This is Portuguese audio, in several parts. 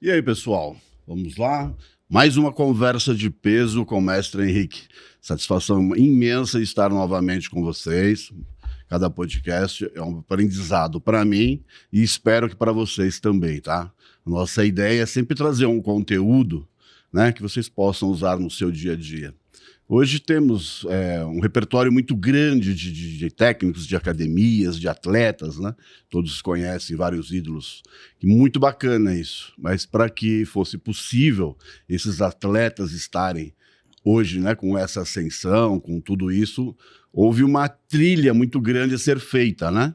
E aí, pessoal, vamos lá? Mais uma conversa de peso com o mestre Henrique. Satisfação imensa estar novamente com vocês. Cada podcast é um aprendizado para mim e espero que para vocês também, tá? Nossa ideia é sempre trazer um conteúdo, né, que vocês possam usar no seu dia a dia. Hoje temos um repertório muito grande de técnicos, de academias, de atletas, né? Todos conhecem vários ídolos. E muito bacana isso. Mas para que fosse possível esses atletas estarem hoje, né, com essa ascensão, com tudo isso, houve uma trilha muito grande a ser feita, né?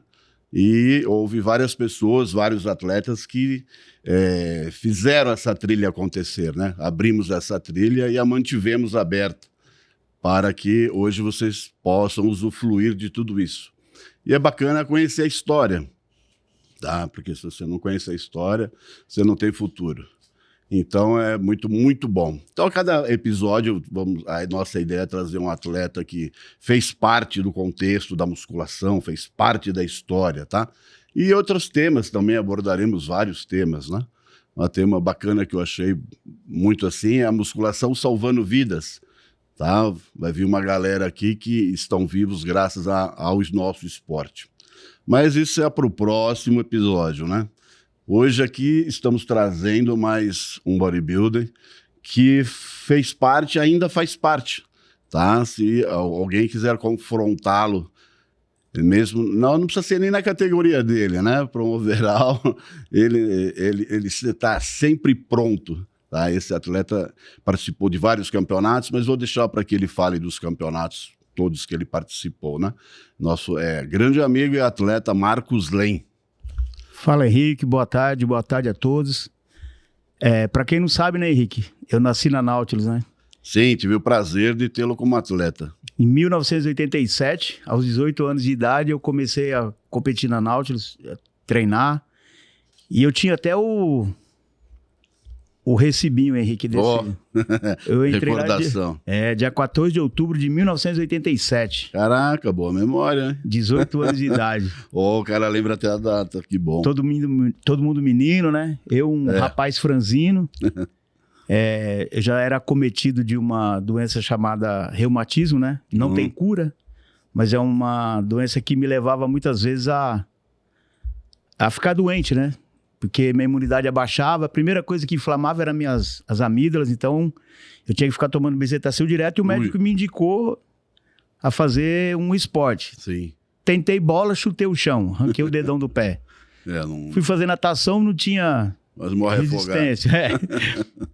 E houve várias pessoas, vários atletas que fizeram essa trilha acontecer, né? Abrimos essa trilha e a mantivemos aberta, para que hoje vocês possam usufruir de tudo isso. E é bacana conhecer a história, tá? Porque se você não conhece a história, você não tem futuro. Então é muito, muito bom. Então, a cada episódio, a nossa ideia é trazer um atleta que fez parte do contexto da musculação, fez parte da história, tá? E outros temas também, abordaremos vários temas, né? Um tema bacana que eu achei muito assim é a musculação salvando vidas. Tá? Vai vir uma galera aqui que estão vivos graças ao nosso esporte. Mas isso é para o próximo episódio, né? Hoje aqui estamos trazendo mais um bodybuilder que fez parte, ainda faz parte, tá? Se alguém quiser confrontá-lo, mesmo não precisa ser nem na categoria dele, né? Para um overall, ele está sempre pronto. Tá? Esse atleta participou de vários campeonatos, mas vou deixar para que ele fale dos campeonatos todos que ele participou, né? Nosso grande amigo e atleta Marcos Lem. Fala, Henrique, boa tarde a todos. Para quem não sabe, né, Henrique, eu nasci na Nautilus, né? Sim, tive o prazer de tê-lo como atleta. Em 1987, aos 18 anos de idade, eu comecei a competir na Nautilus, a treinar, e eu tinha até o recibinho, Henrique, desse. Eu entrei recordação. Lá dia 14 de outubro de 1987. Caraca, boa memória, né? 18 anos de idade. O cara lembra até a data, que bom. Todo mundo menino, né? Eu, rapaz franzino. Eu já era acometido de uma doença chamada reumatismo, né? Não tem cura, mas é uma doença que me levava muitas vezes a ficar doente, né? Porque minha imunidade abaixava, a primeira coisa que inflamava era as amígdalas, então eu tinha que ficar tomando bezetacil direto e o médico me indicou a fazer um esporte. Sim. Tentei bola, chutei o chão, ranquei o dedão do pé. Fui fazer natação, não tinha resistência.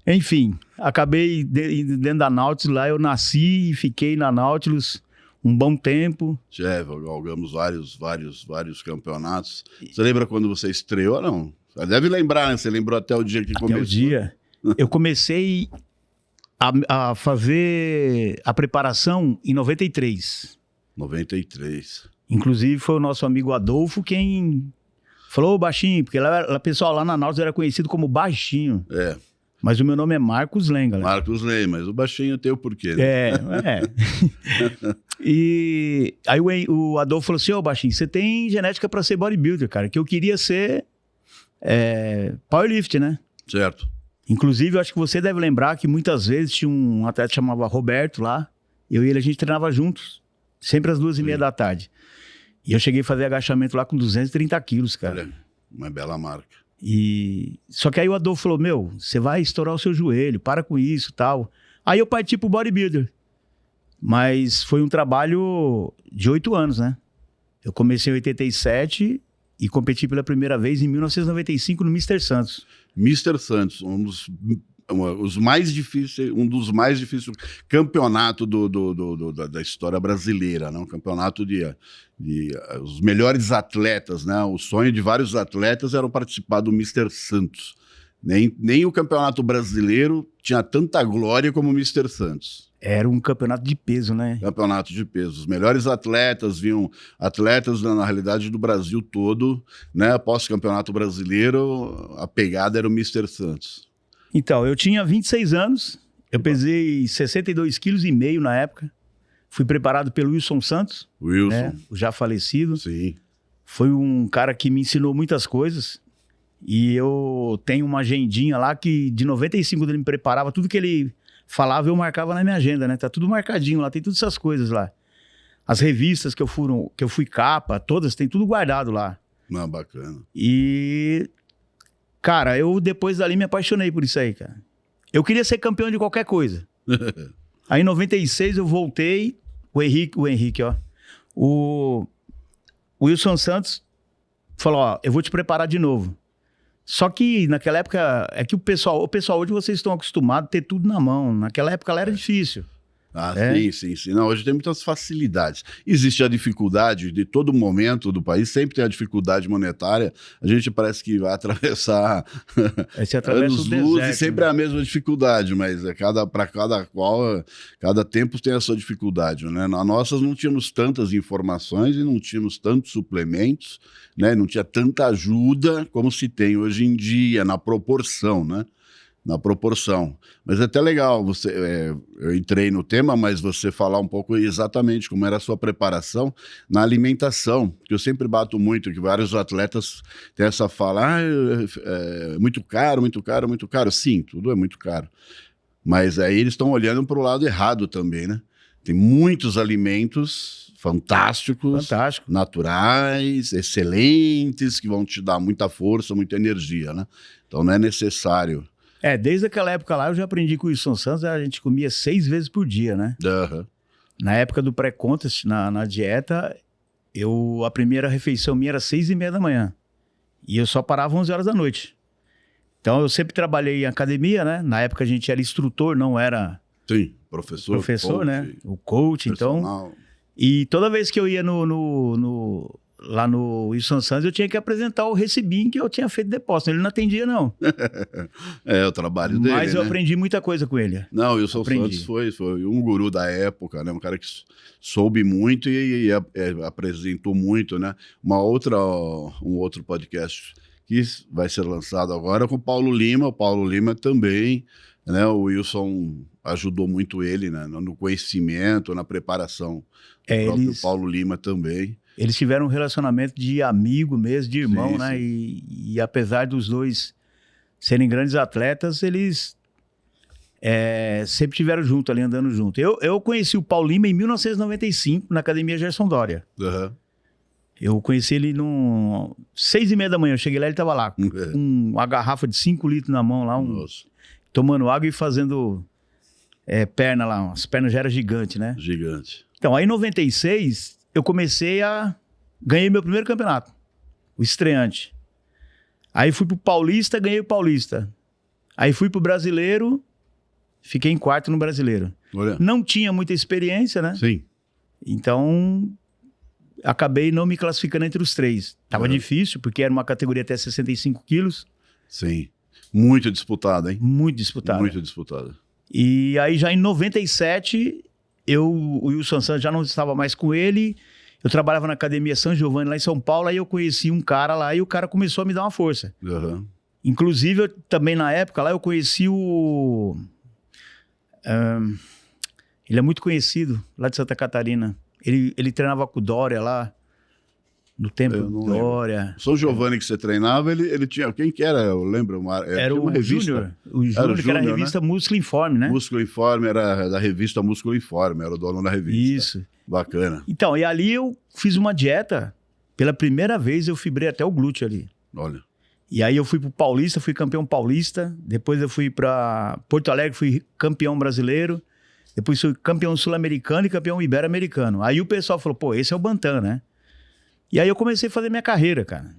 Enfim, acabei dentro da Nautilus, lá eu nasci e fiquei na Nautilus um bom tempo. Jogamos vários campeonatos. Você lembra quando você estreou ou não? Você deve lembrar, né? Você lembrou até o dia que começou. Até o dia. Eu comecei a fazer a preparação em 93. 93. Inclusive foi o nosso amigo Adolfo quem falou baixinho, porque o pessoal lá na Nautilus era conhecido como baixinho. Mas o meu nome é Marcos Lem, galera. Marcos Lem, mas o baixinho tem o porquê, né? E aí o Adolfo falou assim, baixinho, você tem genética para ser bodybuilder, cara, que eu queria ser powerlift, né? Certo. Inclusive, eu acho que você deve lembrar que muitas vezes tinha um atleta que chamava Roberto lá, eu e ele, a gente treinava juntos, sempre às 2h30 da tarde. E eu cheguei a fazer agachamento lá com 230 quilos, cara. Olha, uma bela marca. Só que aí o Adolfo falou, você vai estourar o seu joelho, para com isso e tal. Aí eu parti pro bodybuilder. Mas foi um trabalho de 8 anos, né? Eu comecei em 87 e competi pela primeira vez em 1995 no Mr. Santos. Mr. Santos, um dos mais difíceis campeonato da história brasileira, né? Um campeonato de os melhores atletas, né? O sonho de vários atletas era participar do Mr. Santos. Nem o campeonato brasileiro tinha tanta glória como o Mr. Santos. Era um campeonato de peso, né? Campeonato de peso. Os melhores atletas vinham, atletas na realidade do Brasil todo, né? Após o campeonato brasileiro, a pegada era o Mr. Santos. Então, eu tinha 26 anos, eu pesei 62,5 kg na época. Fui preparado pelo Wilson Santos, né? O já falecido. Sim. Foi um cara que me ensinou muitas coisas. E eu tenho uma agendinha lá que de 95 ele me preparava, tudo que ele falava eu marcava na minha agenda, né? Tá tudo marcadinho lá, tem todas essas coisas lá. As revistas que eu fui capa, todas, tem tudo guardado lá. Não, bacana. E, cara, eu depois dali me apaixonei por isso aí, cara. Eu queria ser campeão de qualquer coisa. Aí em 96 eu voltei, o Henrique, ó. O Wilson Santos falou, ó, eu vou te preparar de novo. Só que naquela época, é que o pessoal hoje vocês estão acostumados a ter tudo na mão. Naquela época lá era difícil. Ah, sim. Não, hoje tem muitas facilidades. Existe a dificuldade de todo momento do país, sempre tem a dificuldade monetária. A gente parece que vai atravessar anos-luz e sempre é a mesma dificuldade, mas para cada tempo tem a sua dificuldade, né? Na nossas não tínhamos tantas informações e não tínhamos tantos suplementos, né? Não tinha tanta ajuda como se tem hoje em dia, na proporção, né? Na proporção. Mas é até legal, eu entrei no tema, mas você falar um pouco exatamente como era a sua preparação na alimentação, que eu sempre bato muito, que vários atletas têm essa fala, é muito caro, muito caro, muito caro. Sim, tudo é muito caro. Mas aí eles estão olhando para o lado errado também, né? Tem muitos alimentos fantásticos, naturais, excelentes, que vão te dar muita força, muita energia, né? Então não é necessário... desde aquela época lá eu já aprendi com o Wilson Santos, a gente comia 6 vezes por dia, né? Uhum. Na época do pré-contest, na dieta, a primeira refeição minha era 6h30 da manhã. E eu só parava 11 horas da noite. Então eu sempre trabalhei em academia, né? Na época a gente era instrutor, não era... Sim, professor, coach, né? O coach, personal. Então... E toda vez que eu ia lá no Wilson Santos, eu tinha que apresentar o recibinho que eu tinha feito depósito. Ele não atendia, não. O trabalho dele, mas eu aprendi muita coisa com ele. Não, o Wilson Santos foi um guru da época, né? Um cara que soube muito e apresentou muito, né? Um outro podcast que vai ser lançado agora com o Paulo Lima. O Paulo Lima também, né? O Wilson ajudou muito ele, né? No conhecimento, na preparação. O próprio Paulo Lima também. Eles tiveram um relacionamento de amigo mesmo, de irmão, né? E apesar dos dois serem grandes atletas, eles sempre estiveram junto ali, andando junto. Eu conheci o Paulo Lima em 1995, na Academia Gerson Doria. Uhum. Eu conheci ele 6h30 da manhã. Eu cheguei lá, ele estava lá com uma garrafa de 5 litros na mão, lá, tomando água e fazendo perna lá. As pernas já eram gigantes, né? Gigante. Então, aí em 96... eu ganhei meu primeiro campeonato, o estreante. Aí fui pro Paulista, ganhei o Paulista. Aí fui pro Brasileiro, fiquei em quarto no Brasileiro. Olha. Não tinha muita experiência, né? Sim. Então, acabei não me classificando entre os 3. Tava difícil, porque era uma categoria até 65 quilos. Sim. Muito disputada, hein? Muito disputada. Muito disputada. E aí já em 97... o Wilson Santos já não estava mais com ele, eu trabalhava na Academia São Giovanni lá em São Paulo, aí eu conheci um cara lá e o cara começou a me dar uma força. Uhum. Inclusive, também na época lá eu conheci ele é muito conhecido lá de Santa Catarina. Ele treinava com o Dória lá, no tempo do Dória. São Giovanni que você treinava, ele tinha... Quem que era? Eu lembro. Era o Júnior. O Júnior, que era a revista, né? Músculo Informe, né? Músculo Informe, era da revista Músculo Informe, era o dono da revista. Isso. Bacana. Então, e ali eu fiz uma dieta. Pela primeira vez eu fibrei até o glúteo ali. Olha. E aí eu fui pro Paulista, fui campeão paulista. Depois eu fui para Porto Alegre, fui campeão brasileiro. Depois fui campeão sul-americano e campeão ibero-americano. Aí o pessoal falou, pô, esse é o Bantam, né? E aí eu comecei a fazer minha carreira, cara.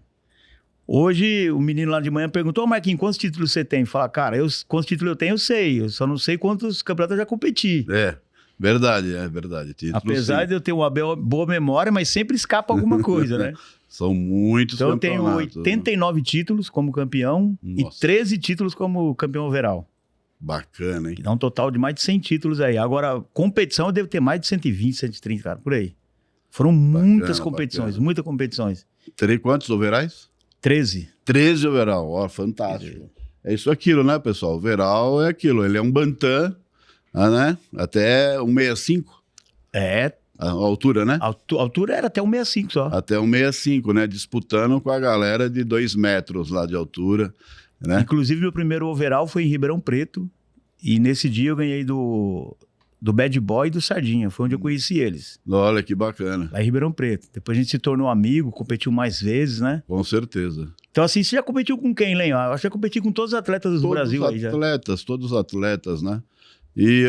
Hoje, o menino lá de manhã perguntou, Marquinhos, quantos títulos você tem? Fala, cara, quantos títulos eu tenho, eu sei. Eu só não sei quantos campeonatos eu já competi. Verdade. Títulos, apesar de eu ter uma boa memória, mas sempre escapa alguma coisa, né? São muitos campeonatos. Então eu tenho 89 títulos como campeão. Nossa. E 13 títulos como campeão overall. Bacana, hein? Que dá um total de mais de 100 títulos aí. Agora, competição eu devo ter mais de 120, 130, cara, por aí. Foram muitas competições, muitas competições. Terei quantos overalls? 13. 13 overall, ó, fantástico. É isso aquilo, né, pessoal? O overall é aquilo, ele é um Bantam, né? Até 165. A altura, né? A altura era até 1,65 só. Até 1,65, né? Disputando com a galera de 2 metros lá de altura, né? Inclusive, meu primeiro overall foi em Ribeirão Preto. E nesse dia eu ganhei do Bad Boy e do Sardinha. Foi onde eu conheci eles. Olha, que bacana. Lá em Ribeirão Preto. Depois a gente se tornou amigo, competiu mais vezes, né? Com certeza. Então, assim, você já competiu com quem, Lenho? Eu acho que já competi com todos os atletas do Brasil aí já. Todos os atletas, né? E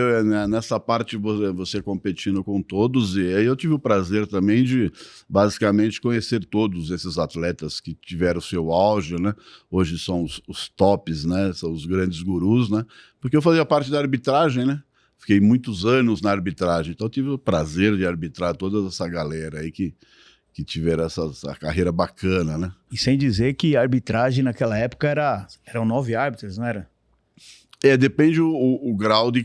nessa parte você competindo com todos, e aí eu tive o prazer também de basicamente conhecer todos esses atletas que tiveram o seu auge, né? Hoje são os tops, né? São os grandes gurus, né? Porque eu fazia parte da arbitragem, né? Fiquei muitos anos na arbitragem, então eu tive o prazer de arbitrar toda essa galera aí que tiveram essa carreira bacana, né? E sem dizer que a arbitragem naquela época eram 9 árbitros, não era? Depende o grau de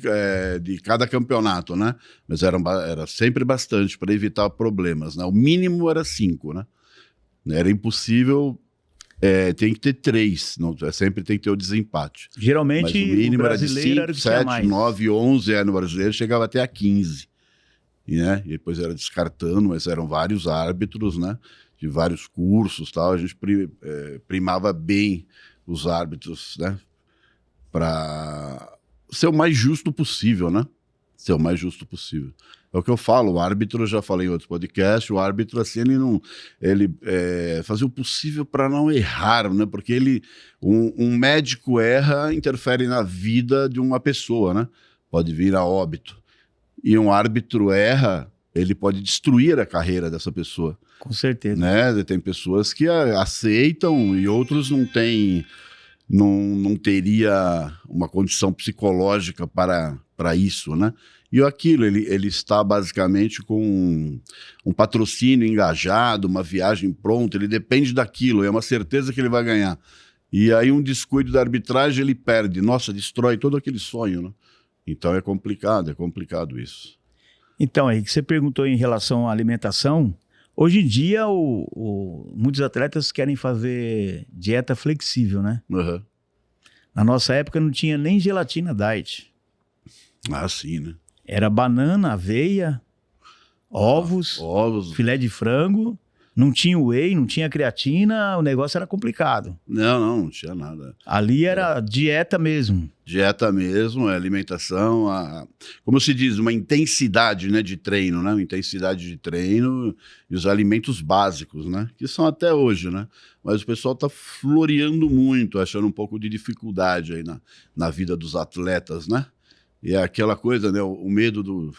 cada campeonato, né? Mas era sempre bastante para evitar problemas, né? O mínimo era 5, né? Era impossível, tem que ter 3, não, sempre tem que ter o desempate. Geralmente mas o mínimo era de 5, que 7, 9, 11, no brasileiro chegava até a 15. Né? E depois era descartando, mas eram vários árbitros, né? De vários cursos, tal. A gente primava bem os árbitros, né? Para ser o mais justo possível, né? Ser o mais justo possível. É o que eu falo, o árbitro, eu já falei em outros podcasts, o árbitro, assim, ele fazia o possível para não errar, né? Porque um médico erra, interfere na vida de uma pessoa, né? Pode vir a óbito. E um árbitro erra, ele pode destruir a carreira dessa pessoa. Com certeza. Né? Tem pessoas que aceitam e outros não têm... Não teria uma condição psicológica para isso, né? E aquilo, ele está basicamente com um patrocínio engajado, uma viagem pronta, ele depende daquilo, é uma certeza que ele vai ganhar. E aí um descuido da arbitragem, ele perde, destrói todo aquele sonho, né? Então é complicado isso. Então, aí que você perguntou em relação à alimentação, hoje em dia, muitos atletas querem fazer dieta flexível, né? Uhum. Na nossa época não tinha nem gelatina diet. Ah, sim, né? Era banana, aveia, ovos, filé de frango, não tinha whey, não tinha creatina, o negócio era complicado. Não tinha nada. Ali era dieta mesmo. Dieta mesmo, alimentação, como se diz, uma intensidade, né, de treino, né? Uma intensidade de treino e os alimentos básicos, né? Que são até hoje, né? Mas o pessoal está floreando muito, achando um pouco de dificuldade aí na vida dos atletas, né? E é aquela coisa, né? O medo do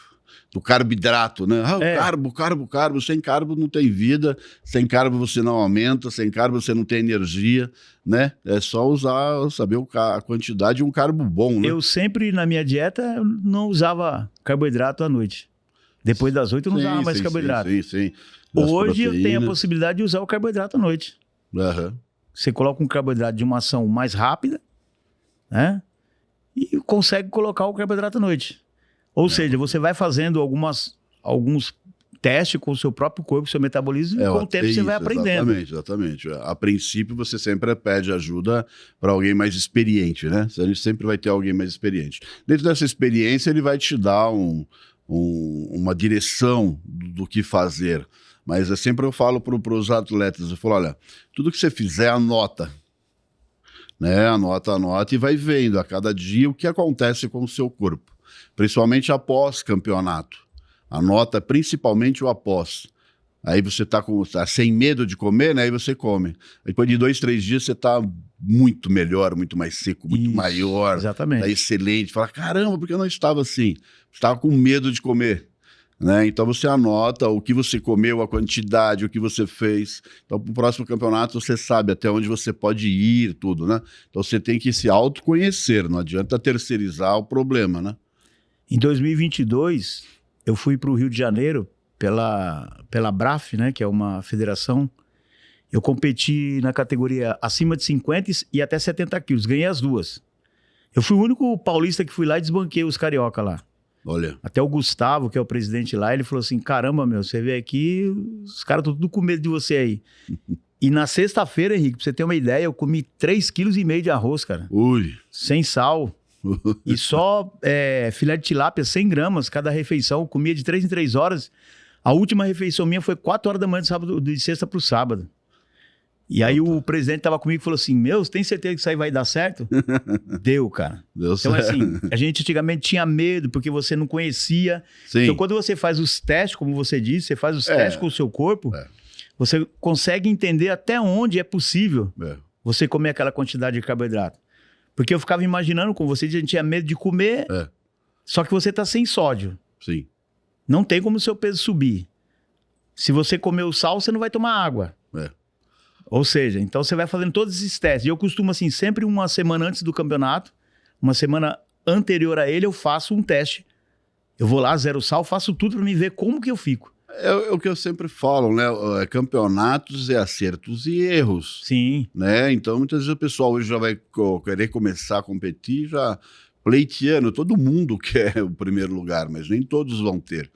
carboidrato, né? Carbo, sem carbo não tem vida, sem carbo você não aumenta, sem carbo você não tem energia, né? É só saber a quantidade de um carbo bom, né? Eu sempre, na minha dieta, não usava carboidrato à noite. Depois das 8 eu não usava mais carboidrato. Sim. Hoje eu tenho a possibilidade de usar o carboidrato à noite. Uhum. Você coloca um carboidrato de uma ação mais rápida, né? E consegue colocar o carboidrato à noite. Ou seja, você vai fazendo alguns testes com o seu próprio corpo, seu metabolismo, e com o tempo você vai aprendendo. Exatamente. A princípio, você sempre pede ajuda para alguém mais experiente, né? A gente sempre vai ter alguém mais experiente. Dentro dessa experiência, ele vai te dar uma direção do que fazer. Mas sempre eu falo para os atletas, eu falo, olha, tudo que você fizer, anota. Né? Anota e vai vendo a cada dia o que acontece com o seu corpo. Principalmente após campeonato. Anota principalmente o após. Aí você tá sem medo de comer, né? Aí você come. Depois de 2, 3 dias você tá muito melhor, muito mais seco, muito maior. Exatamente. Tá excelente. Fala, caramba, por que eu não estava assim? Estava com medo de comer. Né? Então você anota o que você comeu, a quantidade, o que você fez. Então, para o próximo campeonato, você sabe até onde você pode ir, tudo, né? Então você tem que se autoconhecer, não adianta terceirizar o problema, né? Em 2022, eu fui para o Rio de Janeiro pela BRAF, né, que é uma federação. Eu competi na categoria acima de 50 e até 70 quilos, ganhei as duas. Eu fui o único paulista que fui lá e desbanquei os carioca lá. Olha. Até o Gustavo, que é o presidente lá, ele falou assim, caramba, meu, você veio aqui, os caras estão tudo com medo de você aí. E na sexta-feira, Henrique, pra você ter uma ideia, eu comi 3,5 kg de arroz, cara. Ui. Sem sal. E só filé de tilápia, 100 gramas cada refeição. Eu comia de 3 em 3 horas. A última refeição minha foi 4 horas da manhã de sexta para o sábado. E aí o presidente tava comigo e falou assim, você tem certeza que isso aí vai dar certo? Deu, cara. Deu então, certo. assim, a gente antigamente tinha medo, porque você não conhecia. Sim. Então, quando você faz os testes, como você disse, você faz os testes com o seu corpo, você consegue entender até onde é possível você comer aquela quantidade de carboidrato. Porque eu ficava imaginando, como você disse, a gente tinha medo de comer, só que você tá sem sódio. Sim. Não tem como o seu peso subir. Se você comer o sal, você não vai tomar água. Ou seja, então você vai fazendo todos esses testes. E eu costumo, assim, sempre uma semana antes do campeonato, uma semana anterior a ele, eu faço um teste. Eu vou lá, zero sal, faço tudo para me ver como que eu fico. É o que eu sempre falo, né? Campeonatos é acertos e erros. Sim. Né? Então, muitas vezes o pessoal hoje já vai querer começar a competir já pleiteando. Todo mundo quer o primeiro lugar, mas nem todos vão ter.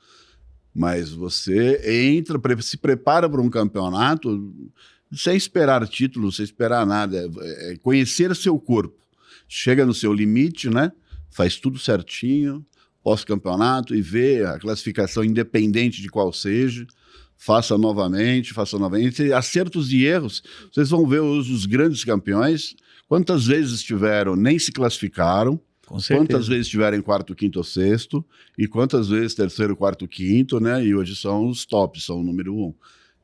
Mas você entra, se prepara para um campeonato sem esperar título, sem esperar nada. É conhecer seu corpo. Chega no seu limite, né? Faz tudo certinho, pós-campeonato, e vê a classificação independente de qual seja. Faça novamente. Acertos e erros. Vocês vão ver os grandes campeões, quantas vezes tiveram, nem se classificaram, quantas vezes tiveram em quarto, quinto ou sexto, e quantas vezes terceiro, quarto, quinto, né? E hoje são os tops, são o número 1.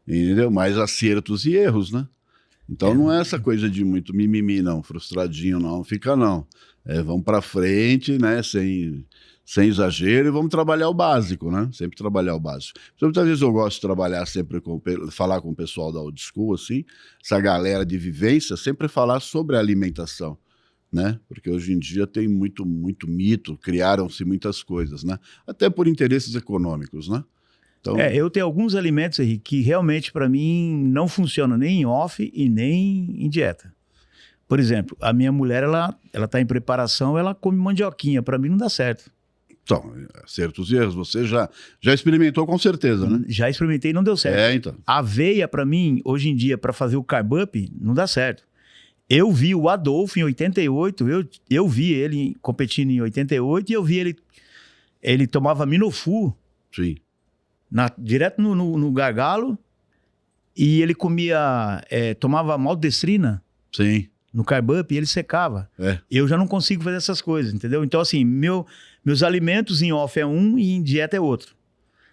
Entendeu? Mais acertos e erros, né? Então não é essa coisa de muito mimimi, não, frustradinho, não. Fica não. Vamos para frente, né? Sem exagero, e vamos trabalhar o básico, né? Sempre trabalhar o básico. Muitas vezes eu gosto de trabalhar sempre falar com o pessoal da Old School, assim, essa galera de vivência, sempre falar sobre a alimentação, né? Porque hoje em dia tem muito mito, criaram-se muitas coisas, né? Até por interesses econômicos, né? Então... eu tenho alguns alimentos, Henrique, que realmente para mim não funcionam nem em off e nem em dieta. Por exemplo, a minha mulher, ela tá em preparação, ela come mandioquinha, para mim não dá certo. Então, acertos e erros, você já experimentou com certeza, né? Já experimentei e não deu certo. Então. Aveia, para mim, hoje em dia, para fazer o carb up, não dá certo. Eu vi o Adolfo em 88, eu vi ele competindo em 88 e eu vi ele tomava Minofu. Sim. Direto no gargalo, e ele tomava maldestrina. Sim. No carb up, e ele secava. Eu já não consigo fazer essas coisas, entendeu? Então, assim, meus alimentos em off é um e em dieta é outro.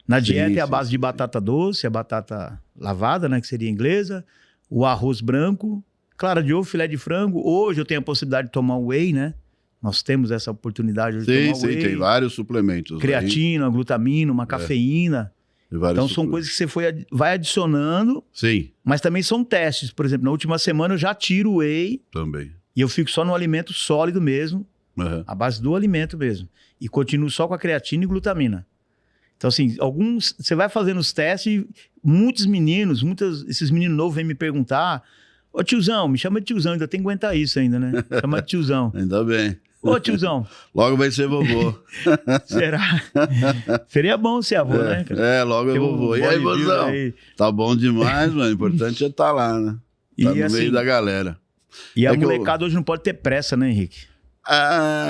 Na dieta é a base de batata doce, a batata lavada, né, que seria inglesa, o arroz branco, clara de ovo, filé de frango. Hoje eu tenho a possibilidade de tomar whey, né? Nós temos essa oportunidade de tomar whey. Tem vários suplementos. Creatina, glutamina, uma cafeína. Então são coisas que você vai adicionando. Sim. Mas também são testes. Por exemplo, na última semana eu já tiro o whey. Também. E eu fico só no alimento sólido mesmo. A base do alimento mesmo. E continuo só com a creatina e glutamina. Então, assim, você vai fazendo os testes e esses meninos novos vêm me perguntar: ô tiozão, me chama de tiozão, ainda tem que aguentar isso ainda, né? Chama de tiozão. Ainda bem. Ô tiozão. Logo vai ser vovô. Será? Seria bom ser avô, né? Logo é vovô. E aí, vozão? Tá bom demais, mano. O importante é estar lá, né? Tá no meio da galera. E a molecada hoje não pode ter pressa, né, Henrique?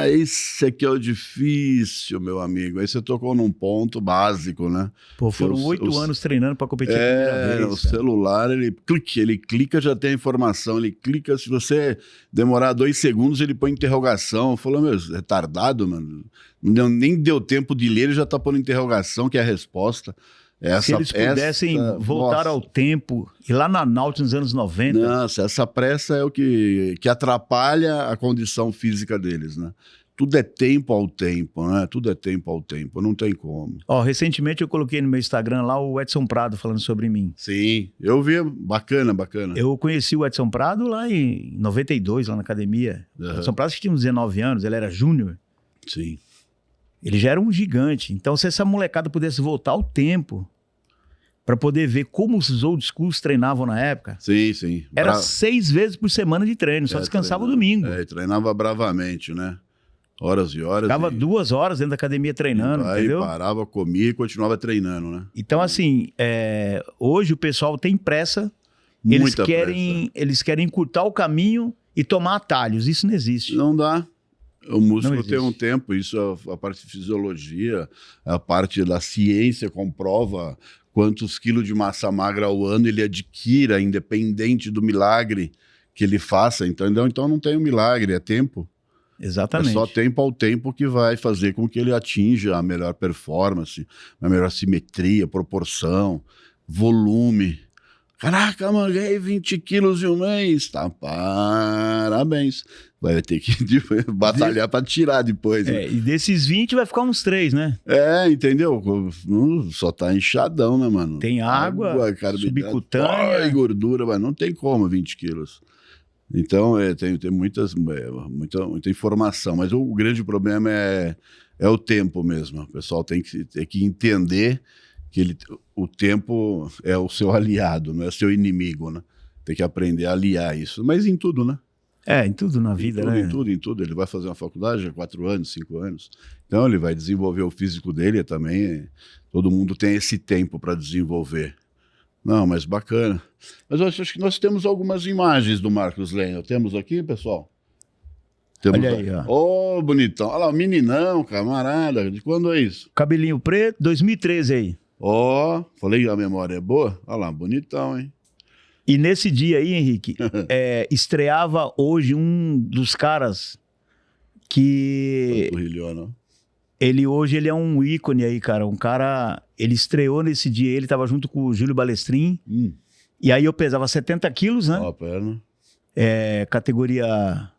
Esse aqui é o difícil, meu amigo. Aí você tocou num ponto básico, né? Pô, foram 8 anos treinando para competir a primeira vez. O celular, ele clica, já tem a informação. Ele clica, se você demorar 2 segundos, ele põe interrogação. Falou, meu, retardado, mano. Nem deu tempo de ler, ele já tá pondo interrogação, que é a resposta. Se eles pudessem voltar ao tempo, e lá na Náutica nos anos 90... Nossa, essa pressa é o que atrapalha a condição física deles, né? Tudo é tempo ao tempo, né? Tudo é tempo ao tempo, não tem como. Recentemente eu coloquei no meu Instagram lá o Edson Prado falando sobre mim. Sim, eu vi, bacana. Eu conheci o Edson Prado lá em 92, lá na academia. O Edson Prado tinha uns 19 anos, ele era júnior. Sim. Ele já era um gigante. Então, se essa molecada pudesse voltar ao tempo para poder ver como os old schools treinavam na época. Sim. Era 6 vezes por semana de treino, só descansava o domingo. Treinava bravamente, né? Horas e horas. Ficava 2 horas dentro da academia treinando, entendeu? Aí parava, comia e continuava treinando, né? Então, assim, hoje o pessoal tem pressa. Eles querem encurtar o caminho e tomar atalhos. Isso não existe. Não dá. O músculo tem um tempo, isso a parte de fisiologia, a parte da ciência comprova quantos quilos de massa magra ao ano ele adquira, independente do milagre que ele faça, entendeu? Então não tem um milagre, é tempo. Exatamente. É só tempo ao tempo que vai fazer com que ele atinja a melhor performance, a melhor simetria, proporção, volume. Caraca, mano, ganhei 20 quilos em um mês. Tá, parabéns. Vai ter que batalhar para tirar depois. Né? E desses 20 vai ficar uns 3, né? Entendeu? Só tá inchadão, né, mano? Tem água subcutânea. E gordura, mas não tem como 20 quilos. Então, tem muita informação. Mas o grande problema é o tempo mesmo. O pessoal tem que entender que o tempo é o seu aliado, não é seu inimigo, né? Tem que aprender a aliar isso. Mas em tudo, né? Em tudo na vida, né? Em tudo. Ele vai fazer uma faculdade há 4 anos, 5 anos. Então, ele vai desenvolver o físico dele também. Todo mundo tem esse tempo para desenvolver. Não, mas bacana. Mas eu acho que nós temos algumas imagens do Marcos Lehner. Temos aqui, pessoal? Olha aí, ó. Ô, bonitão. Olha lá, o meninão, camarada. De quando é isso? Cabelinho preto, 2013 aí. Falei, a memória é boa? Olha lá, bonitão, hein? E nesse dia aí, Henrique, estreava hoje um dos caras que... Hoje ele é um ícone aí, cara. Um cara... Ele estreou nesse dia, ele tava junto com o Júlio Balestrin. E aí eu pesava 70 quilos, né? Perna. Categoria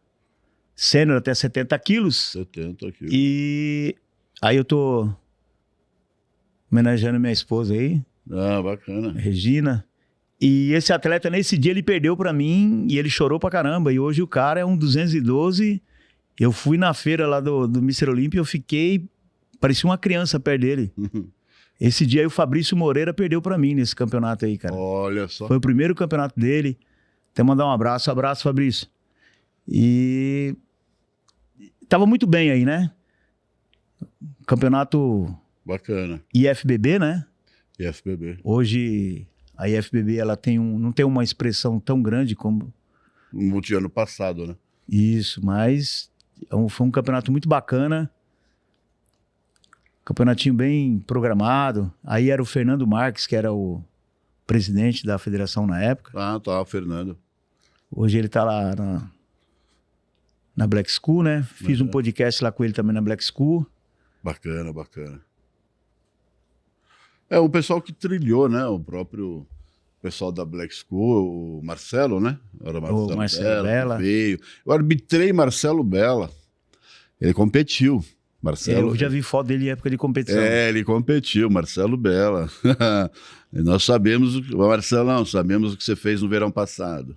sênior até 70 quilos. 70 quilos. E aí eu tô homenageando minha esposa aí. Bacana. Regina. E esse atleta, nesse dia, ele perdeu pra mim e ele chorou pra caramba. E hoje o cara é um 212. Eu fui na feira lá do Mr. Olímpia e eu fiquei... Parecia uma criança perto dele. Esse dia aí o Fabrício Moreira perdeu pra mim nesse campeonato aí, cara. Olha só. Foi o primeiro campeonato dele. Até mandar um abraço. Abraço, Fabrício. E... Tava muito bem aí, né? Campeonato... Bacana. IFBB, né? IFBB. Hoje... A IFBB, ela não tem uma expressão tão grande como... No ano passado, né? Isso, mas foi um campeonato muito bacana. Campeonatinho bem programado. Aí era o Fernando Marques, que era o presidente da federação na época. Tá, o Fernando. Hoje ele tá lá na Black School, né? Fiz um podcast lá com ele também na Black School. Bacana. O pessoal que trilhou, né? O próprio pessoal da Black School, o Marcelo, né? Era o Marcelo Bella. Veio. Eu arbitrei Marcelo Bella. Ele competiu. Marcelo. Eu já vi foto dele em época de competição. Ele competiu, Marcelo Bella. Nós sabemos, Marcelão, sabemos o que você fez no verão passado.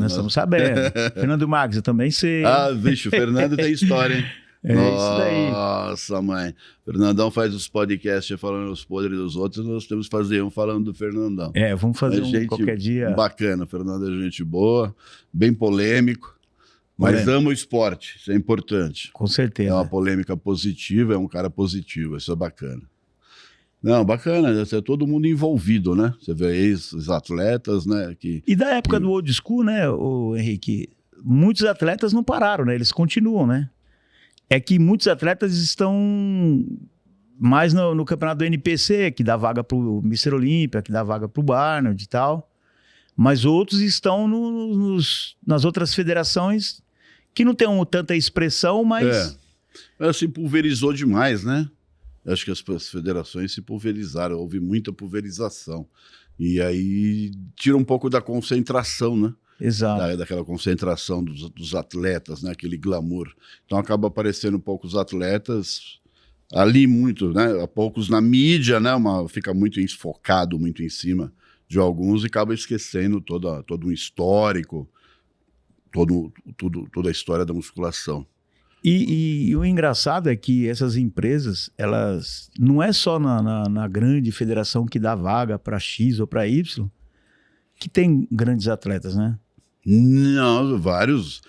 Nós estamos sabendo. Fernando Marques, eu também sei. Vixe, o Fernando tem história, hein? Isso daí. Nossa, mãe. Fernandão faz os podcasts falando os podres dos outros, nós temos que fazer um falando do Fernandão. Vamos fazer qualquer dia. Bacana, Fernando é gente boa, bem polêmico, mas ama o esporte, isso é importante. Com certeza. É uma polêmica positiva, é um cara positivo, isso é bacana. Não, bacana, é todo mundo envolvido, né? Você vê os atletas, né? E da época do old school, né, o Henrique, muitos atletas não pararam, né? Eles continuam, né? É que muitos atletas estão mais no campeonato do NPC, que dá vaga pro Mr. Olímpia, que dá vaga pro Barnard e tal. Mas outros estão nas outras federações que não tem tanta expressão, mas... Se pulverizou demais, né? Acho que as federações se pulverizaram, houve muita pulverização. E aí tira um pouco da concentração, né? Exato. Daquela concentração dos atletas, né? Aquele glamour. Então acaba aparecendo poucos atletas ali muito, né? Poucos na mídia, né? Fica muito focado, muito em cima de alguns e acaba esquecendo todo um histórico, toda a história da musculação. E o engraçado é que essas empresas, elas não é só na grande federação que dá vaga para X ou para Y que tem grandes atletas, né? Não, vários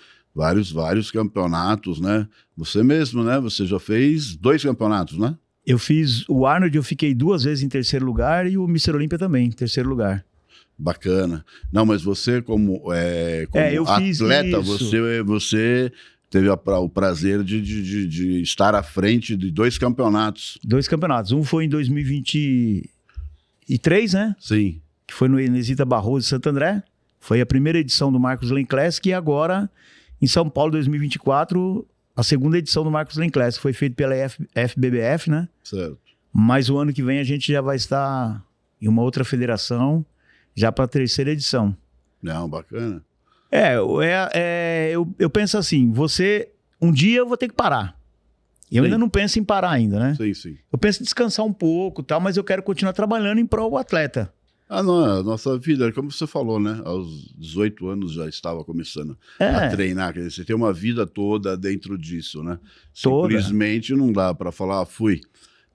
campeonatos, né? Você mesmo, né? Você já fez 2 campeonatos, né? Eu fiz o Arnold, eu fiquei 2 vezes em 3º lugar e o Mr. Olímpia também, em 3º lugar. Bacana. Não, mas você como atleta, você teve o prazer de estar à frente de 2 campeonatos. 2 campeonatos. Um foi em 2020... 2003, né? Sim. Que foi no Inesita Barroso de Santo André. Foi a primeira edição do Marcos Lean Classic e agora, em São Paulo, 2024, a segunda edição do Marcos Lean Classic. Foi feito pela FBBF, né? Certo. Mas o ano que vem a gente já vai estar em uma outra federação, já para a terceira edição. Não, bacana. Eu penso assim, um dia eu vou ter que parar. Eu Sim. ainda não penso em parar ainda, né? Sim, sim. Eu penso em descansar um pouco, tal, mas eu quero continuar trabalhando em prol do atleta. Não, a nossa vida, como você falou, né? Aos 18 anos já estava começando a treinar. Quer dizer, você tem uma vida toda dentro disso, né? Simplesmente não dá para falar, fui.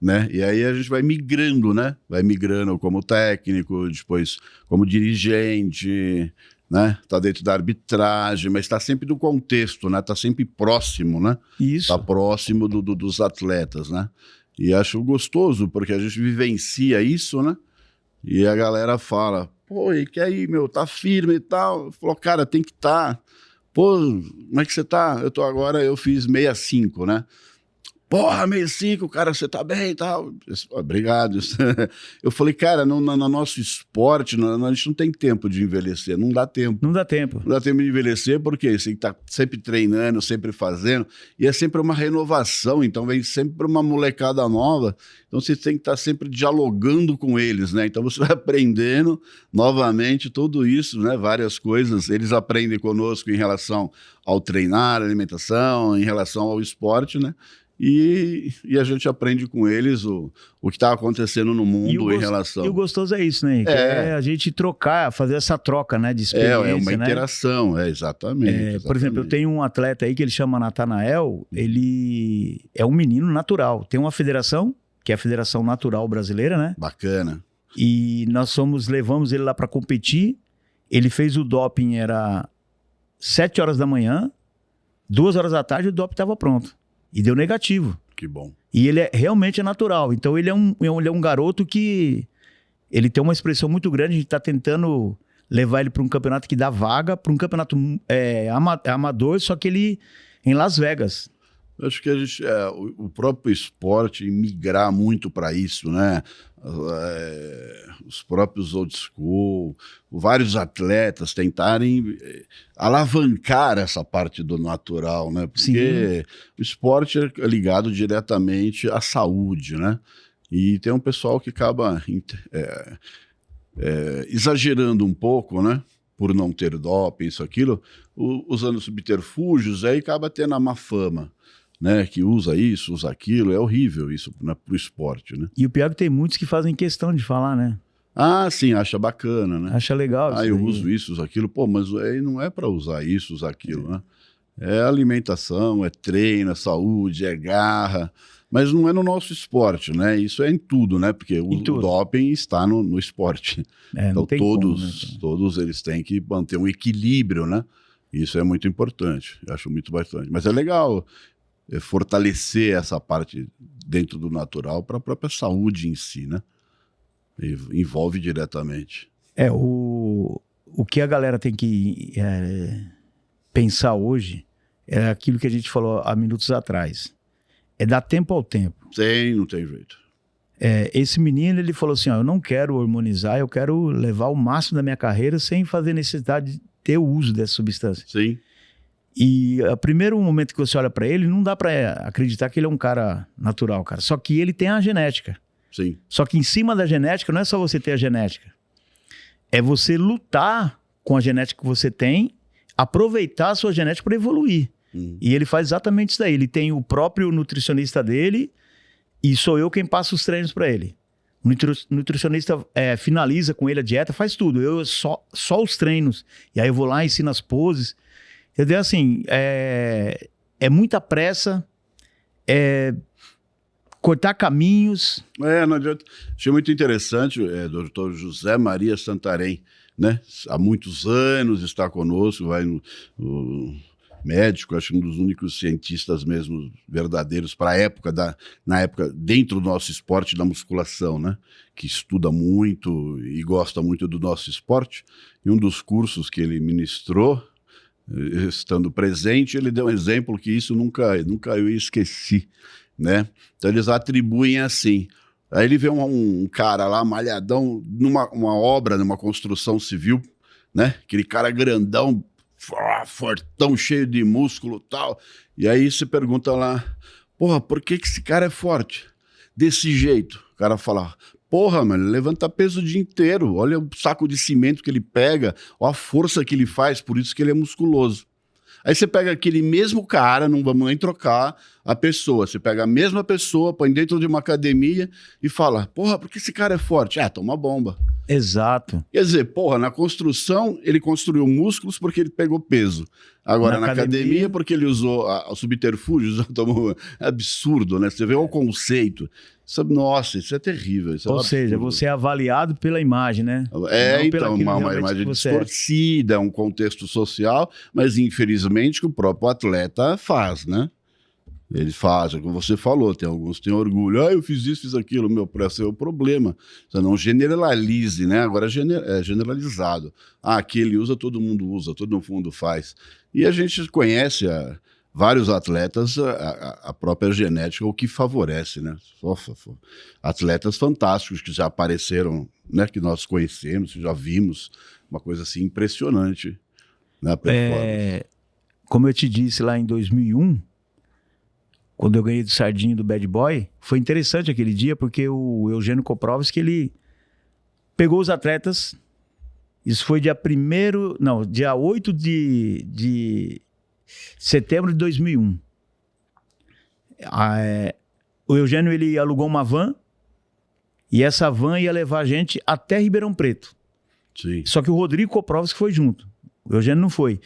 Né? E aí a gente vai migrando, né? Vai migrando como técnico, depois como dirigente, né? Tá dentro da arbitragem, mas está sempre do contexto, né? Tá sempre próximo, né? Isso. Tá próximo dos atletas, né? E acho gostoso, porque a gente vivencia isso, né? E a galera fala, pô, e que aí, meu, tá firme e tal. Falou, cara, tem que estar. Pô, como é que você tá? Eu fiz 65, né? Porra, 65, cara, você tá bem e tal. Obrigado. Eu falei, cara, no nosso esporte, a gente não tem tempo de envelhecer, não dá tempo. Não dá tempo. Não dá tempo de envelhecer porque você tá sempre treinando, sempre fazendo, e é sempre uma renovação, então vem sempre uma molecada nova, então você tem que estar sempre dialogando com eles, né? Então você vai aprendendo novamente tudo isso, né? Várias coisas, eles aprendem conosco em relação ao treinar, alimentação, em relação ao esporte, né? E a gente aprende com eles o que está acontecendo no mundo em relação... E o gostoso é isso, né? Que é a gente trocar, fazer essa troca, né, de experiência, É uma interação, né? Exatamente. Por exemplo, eu tenho um atleta aí que ele chama Natanael, ele é um menino natural. Tem uma federação, que é a Federação Natural Brasileira, né? Bacana. E nós levamos ele lá para competir. Ele fez o doping, era 7 horas da manhã, 2 horas da tarde o doping estava pronto. E deu negativo. Que bom. E ele realmente é natural. Então ele é um garoto que ele tem uma expressão muito grande. A gente está tentando levar ele para um campeonato que dá vaga, para um campeonato amador, só que ele em Las Vegas. Eu acho que o próprio esporte migrar muito para isso, né? Os próprios old school, vários atletas tentarem alavancar essa parte do natural, né? Porque o esporte é ligado diretamente à saúde, né? E tem um pessoal que acaba exagerando um pouco, né? Por não ter doping, isso, aquilo, usando subterfúgios, aí acaba tendo a má fama. Né, que usa isso, usa aquilo, é horrível isso, né, pro esporte, né? E o pior é que tem muitos que fazem questão de falar, né? Sim, acha bacana, né? Acha legal. Eu uso isso, uso aquilo, pô, mas aí não é para usar isso, usar aquilo, né? É alimentação, é treino, é saúde, é garra, mas não é no nosso esporte, né? Isso é em tudo, né? Porque o doping está no esporte. Então todos eles têm que manter um equilíbrio, né? Isso é muito importante, eu acho muito bastante. Mas é legal fortalecer essa parte dentro do natural para a própria saúde em si, né? Envolve diretamente. O que a galera tem que pensar hoje é aquilo que a gente falou há minutos atrás. É dar tempo ao tempo. Não tem jeito. Esse menino, ele falou assim, eu não quero hormonizar, eu quero levar o máximo da minha carreira sem fazer necessidade de ter o uso dessa substância. Sim. E o primeiro momento que você olha para ele, não dá para acreditar que ele é um cara natural, cara. Só que ele tem a genética. Sim. Só que em cima da genética, não é só você ter a genética. É você lutar com a genética que você tem, aproveitar a sua genética para evoluir. E ele faz exatamente isso daí. Ele tem o próprio nutricionista dele e sou eu quem passa os treinos para ele. O nutricionista finaliza com ele a dieta, faz tudo. Eu só os treinos. E aí eu vou lá e ensino as poses. Entendeu? Assim, é muita pressa, cortar caminhos. Não adianta. Achei muito interessante, doutor José Maria Santarém, né? Há muitos anos está conosco, o médico, acho que um dos únicos cientistas mesmo verdadeiros para a época, na época, dentro do nosso esporte da musculação, né? Que estuda muito e gosta muito do nosso esporte. E um dos cursos que ele ministrou, estando presente, ele deu um exemplo que isso nunca eu esqueci, né? Então eles atribuem assim, Aí ele vê um cara lá, malhadão, numa obra, numa construção civil, né? Aquele cara grandão, fortão, cheio de músculo e tal. E aí você pergunta lá, porra, por que esse cara é forte? Desse jeito. O cara fala, porra, mano, ele levanta peso o dia inteiro. Olha o saco de cimento que ele pega, olha a força que ele faz, por isso que ele é musculoso. Aí você pega aquele mesmo cara, não vamos nem trocar a pessoa, você pega a mesma pessoa, põe dentro de uma academia e fala, porra, por que esse cara é forte? Ah, toma bomba. Exato. Quer dizer, porra, na construção ele construiu músculos porque ele pegou peso. Agora, na academia porque ele usou o subterfúgio, é absurdo, né? Você vê o conceito. Nossa, isso é terrível. Isso Ou seja, você é avaliado pela imagem, né? Então, uma imagem distorcida, um contexto social, mas infelizmente que o próprio atleta faz, né? Ele faz, como você falou, tem alguns que têm orgulho. Ah, eu fiz isso, fiz aquilo. Meu, esse é o problema. Você não generalize, né? Agora é generalizado. Ah, aqui ele usa, todo mundo usa, todo mundo faz. E a gente conhece vários atletas, a própria genética, o que favorece, né? Atletas fantásticos que já apareceram, né? Que nós conhecemos, que já vimos. Uma coisa assim impressionante. Né? Como eu te disse lá em 2001, quando eu ganhei do Sardinho do Bad Boy, foi interessante aquele dia, porque o Eugênio Koprovski, ele pegou os atletas, isso foi dia 8 de setembro de 2001. O Eugênio, ele alugou uma van, e essa van ia levar a gente até Ribeirão Preto. Sim. Só que o Rodrigo Koprovski foi junto, o Eugênio não foi.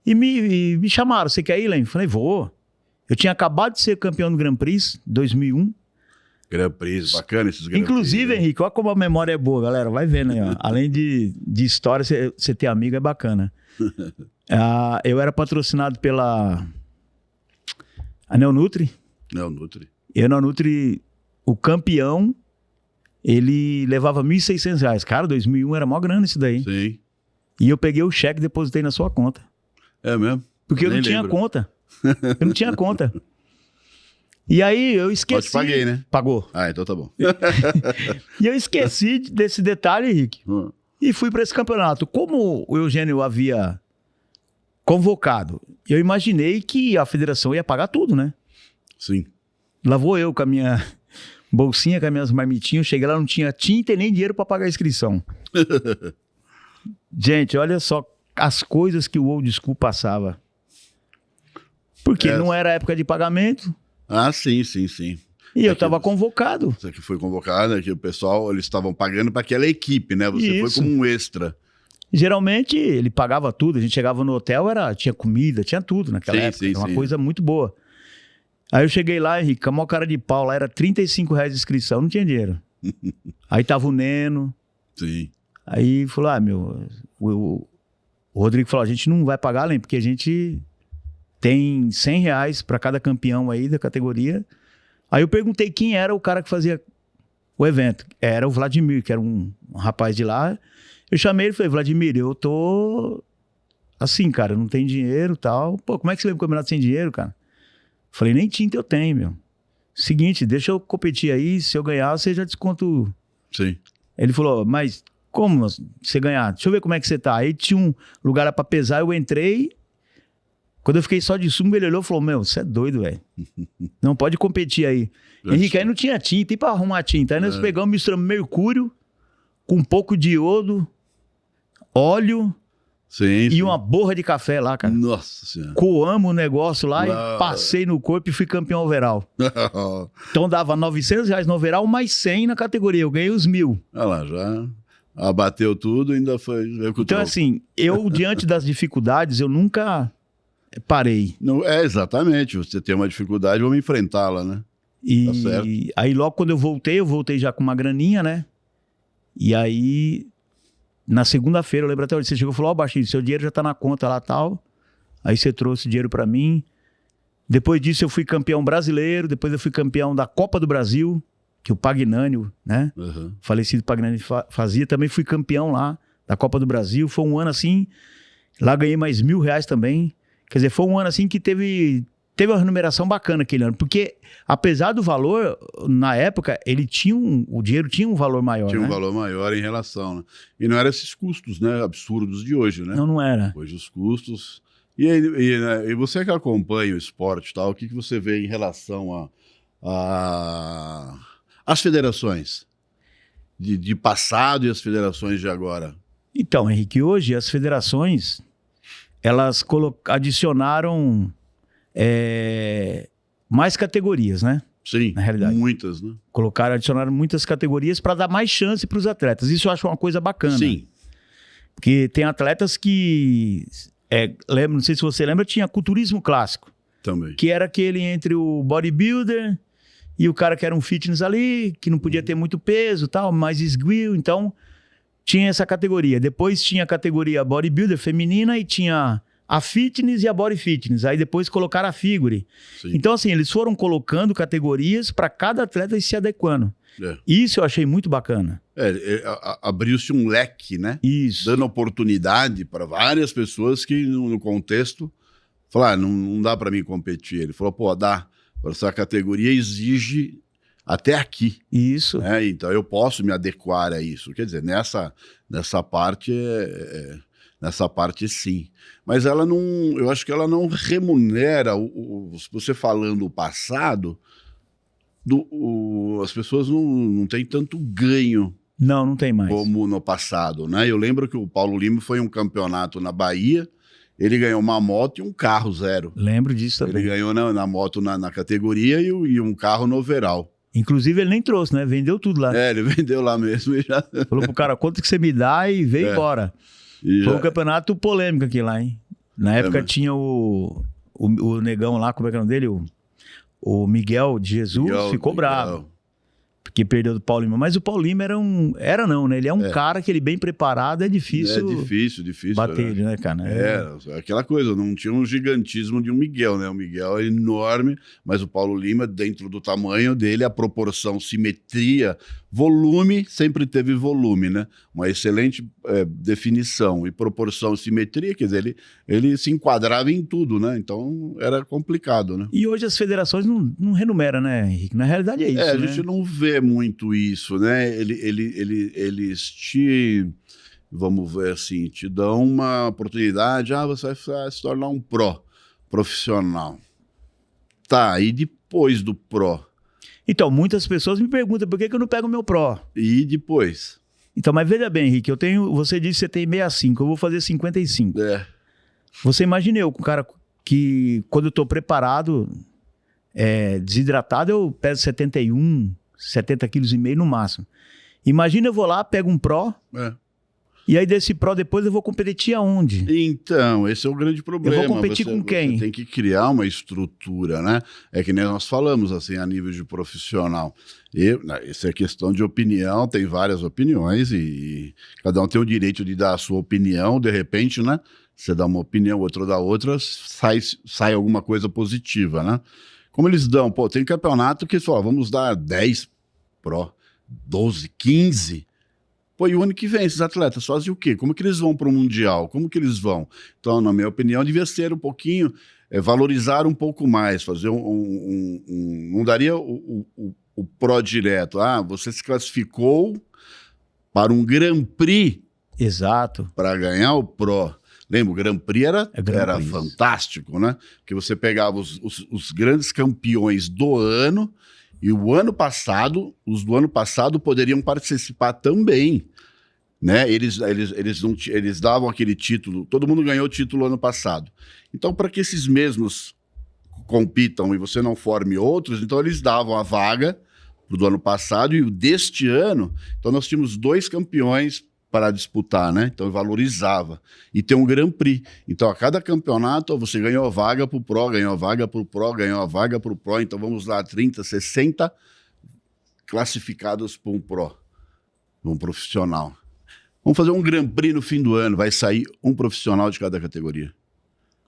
E me chamaram, você quer ir, Len? Falei, vou. Eu tinha acabado de ser campeão do Grand Prix, 2001. Grand Prix, bacana esses Grand Prix. Inclusive, Henrique, olha como a memória é boa, galera. Vai vendo aí, ó. Além de história, você ter amigo é bacana. Eu era patrocinado pela Neonutri. Neonutri. E a Neonutri, o campeão, ele levava R$ 1.600. Cara, 2001 era mó grana isso daí. Sim. E eu peguei o cheque e depositei na sua conta. É mesmo? Porque eu não tinha conta. Eu não tinha conta. E aí eu esqueci. Eu te paguei, né? Pagou. Ah, então tá bom. E eu esqueci desse detalhe, Henrique. E fui para esse campeonato. Como o Eugênio havia convocado, eu imaginei que a federação ia pagar tudo, né? Sim. Lá vou eu com a minha bolsinha, com as minhas marmitinhas. Eu cheguei lá, não tinha tinta e nem dinheiro para pagar a inscrição. Gente, olha só as coisas que o Old School passava. Porque não era época de pagamento. Ah, sim, sim, sim. E eu estava convocado. Você que foi convocado, que o pessoal, eles estavam pagando para aquela equipe, né? Você foi como um extra. Geralmente, ele pagava tudo. A gente chegava no hotel, tinha comida, tinha tudo naquela época. Era uma coisa muito boa. Aí eu cheguei lá, Henrique, com a maior cara de pau, lá era R$35 de inscrição, não tinha dinheiro. Aí tava o Neno. Sim. Aí falou, o Rodrigo falou, a gente não vai pagar, além, porque a gente tem R$100 para cada campeão aí da categoria. Aí eu perguntei quem era o cara que fazia o evento. Era o Vladimir, que era um rapaz de lá. Eu chamei ele e falei, Vladimir, eu tô assim, cara, não tem dinheiro e tal. Pô, como é que você vai pro campeonato sem dinheiro, cara? Falei, nem tinta eu tenho, meu. Seguinte, deixa eu competir aí, se eu ganhar, você já desconto. Sim. Ele falou, mas como você ganhar? Deixa eu ver como é que você tá. Aí tinha um lugar pra pesar, eu entrei. Quando eu fiquei só de sumo, ele olhou e falou, meu, você é doido, velho. Não pode competir aí. Henrique, aí não tinha tinta, e pra arrumar tinta? Aí nós pegamos, misturamos mercúrio com um pouco de iodo, óleo e uma borra de café lá, cara. Nossa Senhora. Coamos o negócio lá e passei no corpo e fui campeão overall. Então dava R$900 no overall, mais 100 na categoria. Eu ganhei os 1.000. Olha lá, já abateu tudo e ainda foi... Então assim, eu diante das dificuldades, eu nunca... parei. Não, exatamente. Você tem uma dificuldade, vamos enfrentá-la, né? E tá certo. Aí logo quando eu voltei já com uma graninha, né? E aí, na segunda-feira, eu lembro até hoje, você chegou e falou, Baixinho, seu dinheiro já tá na conta lá, tal. Aí você trouxe dinheiro pra mim. Depois disso eu fui campeão brasileiro, depois eu fui campeão da Copa do Brasil, que o Pagnânio, né? Falecido Pagnânio fazia. Também fui campeão lá da Copa do Brasil. Foi um ano assim, lá ganhei mais R$1.000 também. Quer dizer, foi um ano assim que teve teve uma remuneração bacana aquele ano, porque apesar do valor, na época, o dinheiro tinha um valor maior, Tinha um valor maior em relação, né? E não eram esses custos, né, absurdos de hoje, né? Não era. Hoje os custos... E você que acompanha o esporte e tal, o que você vê em relação às federações de passado e as federações de agora? Então, Henrique, hoje as federações, elas adicionaram mais categorias, né? Sim, na realidade. Muitas, né? Adicionaram muitas categorias para dar mais chance para os atletas. Isso eu acho uma coisa bacana. Sim. Porque tem atletas que... não sei se você lembra, tinha culturismo clássico. Também. Que era aquele entre o bodybuilder e o cara que era um fitness ali, que não podia ter muito peso, tal, mais esguio. Então, tinha essa categoria. Depois tinha a categoria bodybuilder feminina e tinha a fitness e a body fitness. Aí depois colocaram a figure. Sim. Então, assim, eles foram colocando categorias para cada atleta e se adequando. Isso eu achei muito bacana. Abriu-se um leque, né? Isso. Dando oportunidade para várias pessoas que no contexto falaram, não dá para mim competir. Ele falou, pô, dá. Essa categoria exige até aqui. Isso. Né? Então eu posso me adequar a isso. Quer dizer, nessa parte nessa parte sim. Mas ela não, eu acho que ela não remunera, você falando o passado, as pessoas não têm tanto ganho. Não tem mais. Como no passado, né? Eu lembro que o Paulo Lima foi um campeonato na Bahia, ele ganhou uma moto e um carro zero. Lembro disso também. Ele ganhou na moto na categoria e um carro no overall. Inclusive ele nem trouxe, né? Vendeu tudo lá. Ele vendeu lá mesmo e já... Falou pro cara, quanto que você me dá e veio embora. Foi um campeonato polêmico aqui lá, hein? Na época tinha o negão lá, como é que é o nome dele? O Miguel de Jesus ficou bravo. Porque perdeu do Paulo Lima. Mas o Paulo Lima né? Ele é um cara que ele bem preparado, é difícil. É difícil. Bater ele, né, cara? Aquela coisa, não tinha um gigantismo de um Miguel, né? O Miguel é enorme, mas o Paulo Lima, dentro do tamanho dele, a proporção, simetria, volume, sempre teve volume, né? Uma excelente definição e proporção, simetria, quer dizer, ele se enquadrava em tudo, né? Então era complicado, né? E hoje as federações não renumeram, né, Henrique? Na realidade é isso, a gente não vê muito isso, né? Eles vamos ver assim, te dão uma oportunidade, você vai se tornar um profissional. Tá, e depois do pró? Então, muitas pessoas me perguntam por que eu não pego o meu pró. E depois? Então, mas veja bem, Henrique, você disse que você tem 65, eu vou fazer 55. Você imagina eu com um cara que, quando eu tô preparado, desidratado, eu peso 70,5 quilos no máximo. Imagina eu vou lá, pego um pró, e aí desse pró depois eu vou competir aonde? Então, esse é o grande problema. Eu vou competir com quem? Você tem que criar uma estrutura, né? É que nem nós falamos, assim, a nível de profissional. Isso é questão de opinião, tem várias opiniões e cada um tem o direito de dar a sua opinião, de repente, né? Você dá uma opinião, outro dá outra, sai alguma coisa positiva, né? Como eles dão? Pô, tem campeonato que só vamos dar 10 pró, 12, 15. Pô, e o ano que vem esses atletas fazem o quê? Como que eles vão para o Mundial? Como que eles vão? Então, na minha opinião, devia ser um pouquinho, valorizar um pouco mais, fazer não daria o pró direto. Você se classificou para um Grand Prix. Exato. Para ganhar o pró. Lembra, o Grand Prix era fantástico, né? Porque você pegava os grandes campeões do ano, e os do ano passado poderiam participar também, né? Eles davam aquele título, todo mundo ganhou o título ano passado. Então, para que esses mesmos compitam e você não forme outros, então eles davam a vaga do ano passado e o deste ano. Então, nós tínhamos 2 campeões para disputar, né? Então valorizava. E tem um Grand Prix. Então, a cada campeonato, você ganhou a vaga para o Pro, ganhou a vaga para o Pro, ganhou a vaga para o Pro. Então, vamos lá, 30, 60 classificados para um Pro, um profissional. Vamos fazer um Grand Prix no fim do ano, vai sair um profissional de cada categoria.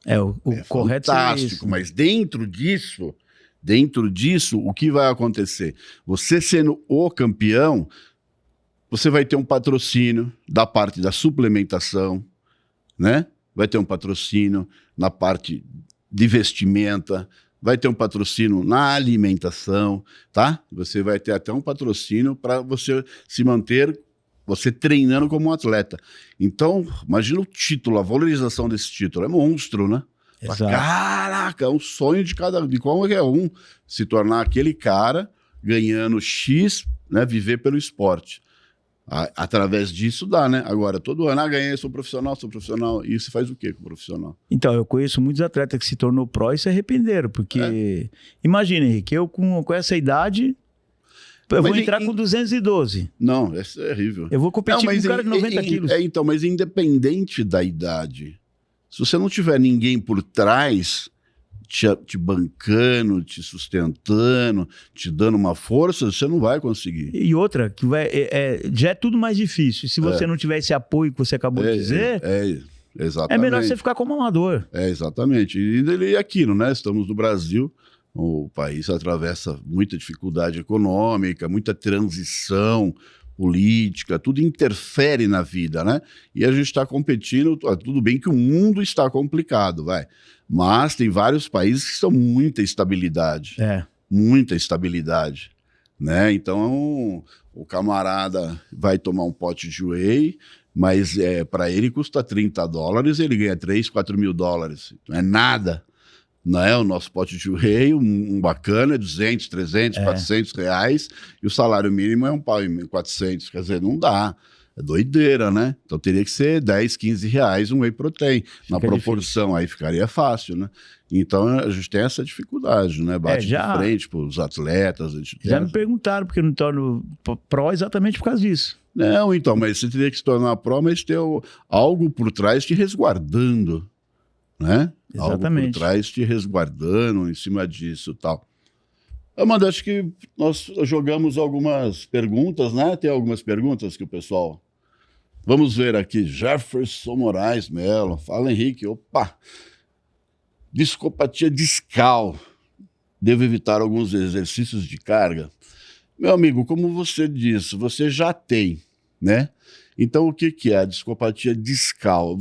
O correto é fantástico, mas dentro disso, o que vai acontecer? Você sendo o campeão, você vai ter um patrocínio da parte da suplementação, né? Vai ter um patrocínio na parte de vestimenta, vai ter um patrocínio na alimentação, tá? Você vai ter até um patrocínio para você se manter, você treinando como um atleta. Então, imagina o título, a valorização desse título. É monstro, né? Exato. Caraca, é um sonho de qualquer um se tornar aquele cara ganhando X, né? Viver pelo esporte. Através disso dá, né? Agora, todo ano, ganhei, sou profissional. E você faz o quê com o profissional? Então, eu conheço muitos atletas que se tornou pró e se arrependeram, porque... Imagina, Henrique, eu com essa idade, eu vou entrar com 212. Não, é terrível. Eu vou competir com um cara de 90 quilos. Então, mas independente da idade, se você não tiver ninguém por trás... Te bancando, te sustentando, te dando uma força, você não vai conseguir. E outra, que já é tudo mais difícil. Se você não tiver esse apoio que você acabou de dizer, exatamente. É melhor você ficar como amador. Exatamente. E aquilo, né? Estamos no Brasil, o país atravessa muita dificuldade econômica, muita transição política, tudo interfere na vida, né? E a gente está competindo, tudo bem que o mundo está complicado, mas tem vários países que estão muita estabilidade. Muita estabilidade, né? Então, o camarada vai tomar um pote de whey, mas para ele custa $30, ele ganha 3, 4 mil dólares. Não é nada. Não é? O nosso pote de whey, um bacana, é 200, 300, 400 reais, e o salário mínimo é $1.400. Quer dizer, não dá. É doideira, né? Então teria que ser 10, 15 reais um whey protein. Na proporção, difícil. Aí ficaria fácil, né? Então a gente tem essa dificuldade, né? Bate de frente para os atletas. Me perguntaram porque eu não torno pró exatamente por causa disso. Não, então, mas você teria que se tornar pró, mas ter algo por trás te resguardando, né? Exatamente. Algo por trás te resguardando em cima disso e tal. Amanda, acho que nós jogamos algumas perguntas, né? Tem algumas perguntas que o pessoal... Vamos ver aqui. Jefferson Moraes Melo. Fala, Henrique. Opa! Discopatia discal. Devo evitar alguns exercícios de carga? Meu amigo, como você disse, você já tem, né? Então, o que é a discopatia discal?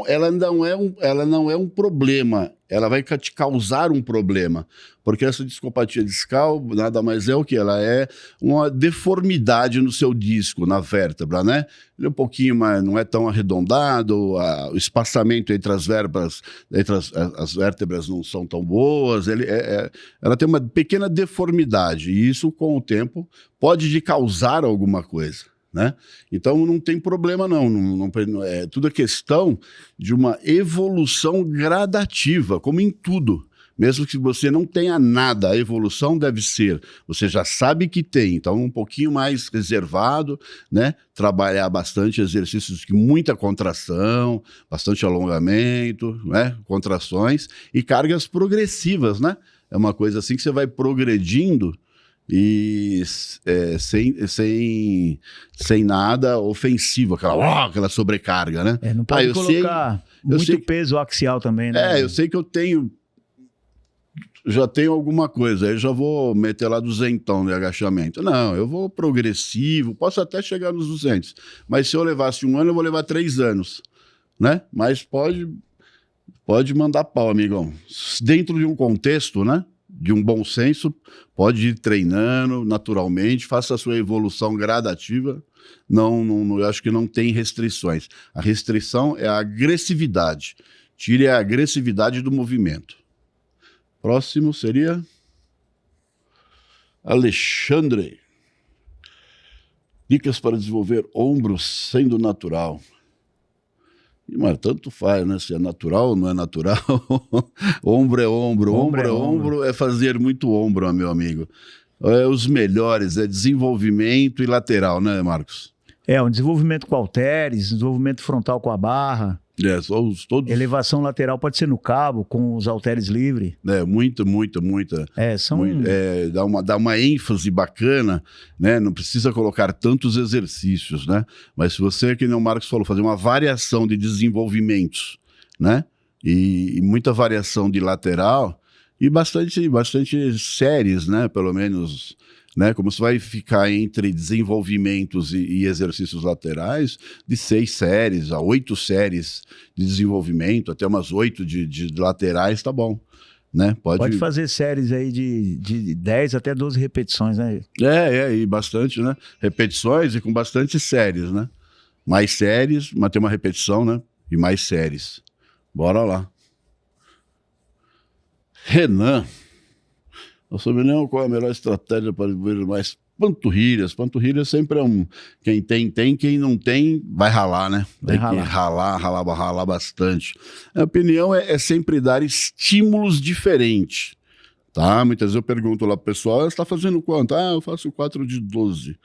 Ela não é um problema, ela vai te causar um problema, porque essa discopatia discal nada mais é o que? Ela é uma deformidade no seu disco, na vértebra, né? Ele é um pouquinho mais, não é tão arredondado, o espaçamento entre as vértebras, as vértebras não são tão boas, ela tem uma pequena deformidade, e isso, com o tempo, pode lhe causar alguma coisa. Né? Então não tem problema não, é tudo a questão de uma evolução gradativa, como em tudo. Mesmo que você não tenha nada, a evolução deve ser, você já sabe que tem, então um pouquinho mais reservado, né? Trabalhar bastante exercícios de muita contração, bastante alongamento, né? Contrações e cargas progressivas, né? É uma coisa assim que você vai progredindo e sem nada ofensivo, aquela sobrecarga, né? Não pode colocar muito peso axial também, né? Eu sei que já tenho alguma coisa, aí já vou meter lá 200 de agachamento. Não, eu vou progressivo, posso até chegar nos 200, mas se eu levasse 1 ano, eu vou levar 3 anos, né? Mas pode mandar pau, amigão. Dentro de um contexto, né? De um bom senso, pode ir treinando naturalmente, faça a sua evolução gradativa. Eu acho que não tem restrições. A restrição é a agressividade. Tire a agressividade do movimento. Próximo seria Alexandre. Dicas para desenvolver ombros sendo natural. Mas tanto faz, né? Se é natural ou não é natural. Ombro é ombro. Ombro é fazer muito ombro, meu amigo. Os melhores é desenvolvimento e lateral, né, Marcos? Um desenvolvimento com halteres, desenvolvimento frontal com a barra. Todos. Elevação lateral pode ser no cabo, com os halteres livres. Muita. Dá uma ênfase bacana, né? Não precisa colocar tantos exercícios, né? Mas se você, que nem o Marcos falou, fazer uma variação de desenvolvimentos, né? E muita variação de lateral e bastante séries, né? Pelo menos... Né, como você vai ficar entre desenvolvimentos e exercícios laterais, de 6 séries a 8 séries de desenvolvimento, até umas 8 de laterais, tá bom. né? Pode fazer séries aí de 10 até 12 repetições, né? E bastante, né? Repetições e com bastante séries, né? Mais séries, mas tem uma repetição, né? E mais séries. Bora lá. Renan. Não soube nem qual é a melhor estratégia para ver mais panturrilhas. Panturrilhas sempre é quem tem, quem não tem, vai ralar, né? Tem que ralar bastante. A opinião é sempre dar estímulos diferentes, tá? Muitas vezes eu pergunto lá pro pessoal, você está fazendo quanto? Eu faço 4 de 12.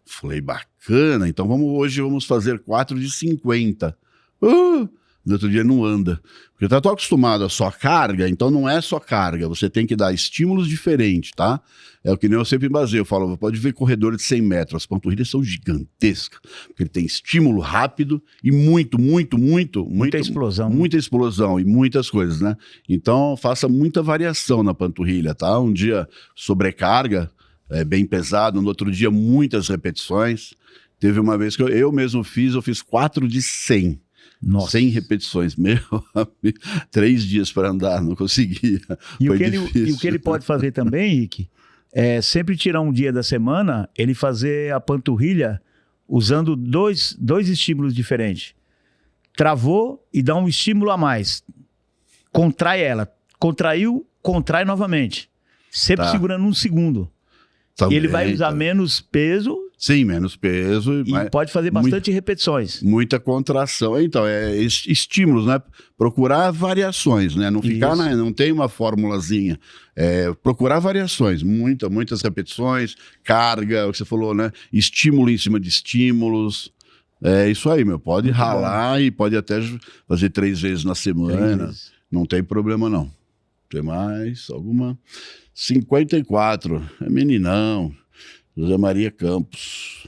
Falei, bacana, então hoje vamos fazer 4 de 50. No outro dia não anda. Porque eu tô acostumado a só carga, então não é só carga, você tem que dar estímulos diferentes, tá? É o que nem eu sempre baseio, eu falo, pode ver corredor de 100 metros, as panturrilhas são gigantescas, porque ele tem estímulo rápido e muita explosão. Muita explosão e muitas coisas, né? Então faça muita variação na panturrilha, tá? Um dia sobrecarga, bem pesado, no outro dia muitas repetições. Teve uma vez que eu mesmo fiz 4 de 100. Nossa. 100 repetições, 3 dias para andar, não conseguia. E o que ele pode fazer também, Henrique, é sempre tirar um dia da semana, ele fazer a panturrilha usando dois estímulos diferentes. Travou e dá um estímulo a mais. Contrai ela. Contraiu, contrai novamente. Sempre segurando um segundo. Também, ele vai usar menos peso. Sim, menos peso. E pode fazer bastante repetições. Muita contração. Então, estímulos, né? Procurar variações, né? Não ficar, não tem uma formulazinha. Procurar variações. Muitas repetições, carga, o que você falou, né? Estímulo em cima de estímulos. É isso aí, meu. Pode muito ralar e pode até fazer 3 vezes na semana. Não tem problema, não. Tem mais alguma? 54. É meninão. José Maria Campos.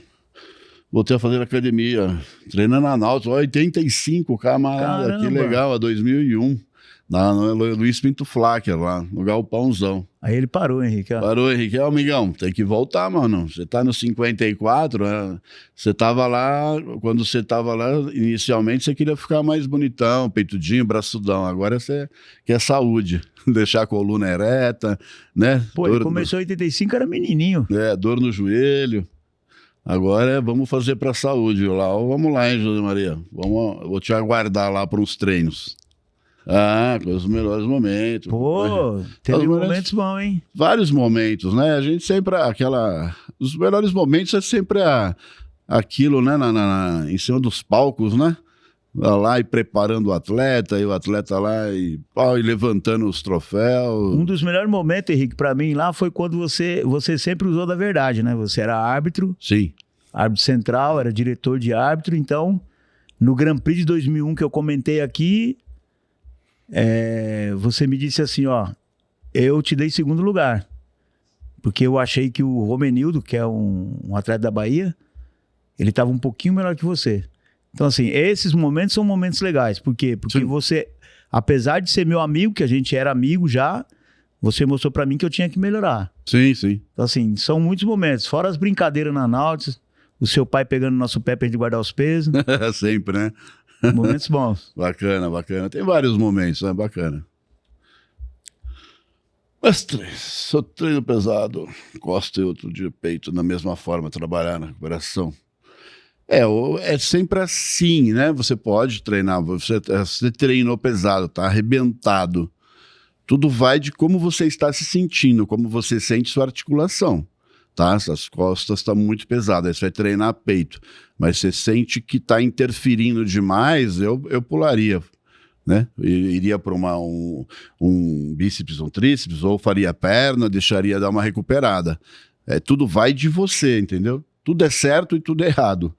Voltei a fazer academia, treinando na Náutico, 85, camarada, caramba. Que legal, a 2001, no Luiz Pinto Flacker, lá, no Galpãozão. Aí ele parou, Henrique. Parou, Henrique. Amigão, tem que voltar, mano. Você tá no 54, você tava lá, quando você tava lá, inicialmente você queria ficar mais bonitão, peitudinho, braçudão. Agora você quer saúde, deixar a coluna ereta, né? Pô, ele começou em 85, era menininho. Dor no joelho. Agora vamos fazer pra saúde lá. Vamos lá, hein, José Maria? Eu vou te aguardar lá para uns treinos. Com os melhores momentos. Pô, teve momentos bons, hein? Vários momentos, né? A gente sempre, os melhores momentos é sempre aquilo, né? Em cima dos palcos, né? Lá e preparando o atleta, e o atleta lá e levantando os troféus. Um dos melhores momentos, Henrique, pra mim lá foi quando você sempre usou da verdade, né? Você era árbitro. Sim. Árbitro central, era diretor de árbitro. Então, no Grand Prix de 2001 que eu comentei aqui, você me disse assim, eu te dei 2º lugar. Porque eu achei que o Romenildo, que é um atleta da Bahia, ele estava um pouquinho melhor que você. Então, assim, esses momentos são momentos legais. Por quê? Porque você, apesar de ser meu amigo, que a gente era amigo já, você mostrou pra mim que eu tinha que melhorar. Sim, sim. Então, assim, são muitos momentos. Fora as brincadeiras na Náutica, o seu pai pegando nosso pé pra gente guardar os pesos. Sempre, né? Momentos bons. Bacana. Tem vários momentos, né? Bacana. Mestre, sou treino pesado, costa e outro dia peito, na mesma forma, trabalhar na recuperação. É sempre assim, né? Você pode treinar, você treinou pesado, tá arrebentado. Tudo vai de como você está se sentindo, como você sente sua articulação, tá? As costas estão muito pesadas, aí você vai treinar peito, mas você sente que está interferindo demais, eu pularia, né? Eu iria para um bíceps, um tríceps, ou faria a perna, deixaria dar uma recuperada. Tudo vai de você, entendeu? Tudo é certo e tudo é errado,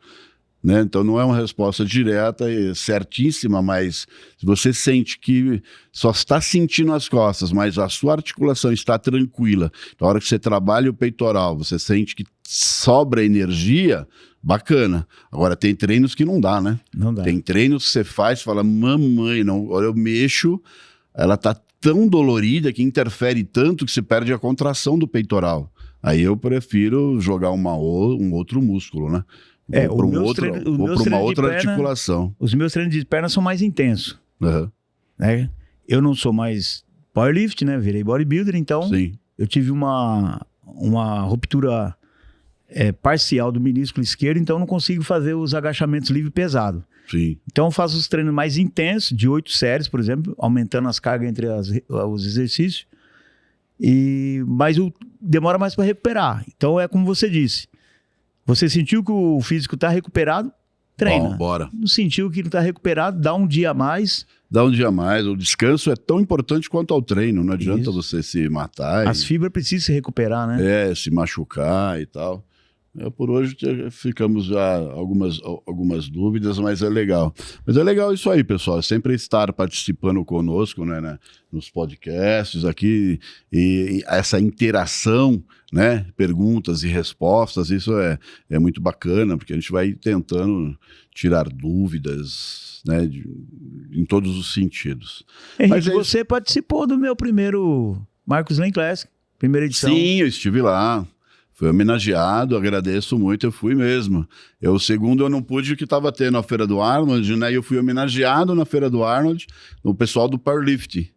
né? Então não é uma resposta direta e certíssima, mas se você sente que só está sentindo as costas, mas a sua articulação está tranquila, na hora que você trabalha o peitoral, você sente que sobra energia, bacana. Agora tem treinos que não dá, né? Não dá. Tem treinos que você faz e fala, mamãe, não, eu mexo, ela está tão dolorida que interfere tanto que você perde a contração do peitoral. Aí eu prefiro jogar um outro músculo, né? Vou para uma outra articulação. Os meus treinos de perna são mais intensos. Uhum. Né? Eu não sou mais powerlift, né? Virei bodybuilder, então Sim. eu tive uma ruptura parcial do menisco esquerdo, então eu não consigo fazer os agachamentos livre pesado. Sim. Então eu faço os treinos mais intensos, de 8 séries, por exemplo, aumentando as cargas entre os exercícios, mas demora mais para recuperar. Então é como você disse, você sentiu que o físico está recuperado, treina. Bom, bora. Não sentiu que não está recuperado, dá um dia a mais. Dá um dia a mais. O descanso é tão importante quanto ao treino. Não adianta Isso. você se matar. As fibras precisam se recuperar, né? Se machucar e tal. Por hoje ficamos já algumas dúvidas, mas é legal. Mas é legal isso aí, pessoal. Sempre estar participando conosco, né, nos podcasts aqui, e essa interação, né? Perguntas e respostas, isso é muito bacana, porque a gente vai tentando tirar dúvidas, né, em todos os sentidos. Henrique, Mas você participou do meu primeiro Marcos Lane Classic, primeira edição. Sim, eu estive lá. Fui homenageado, agradeço muito, eu fui mesmo. O segundo eu não pude, que estava tendo a Feira do Arnold, né? E eu fui homenageado na Feira do Arnold, no pessoal do Powerlift.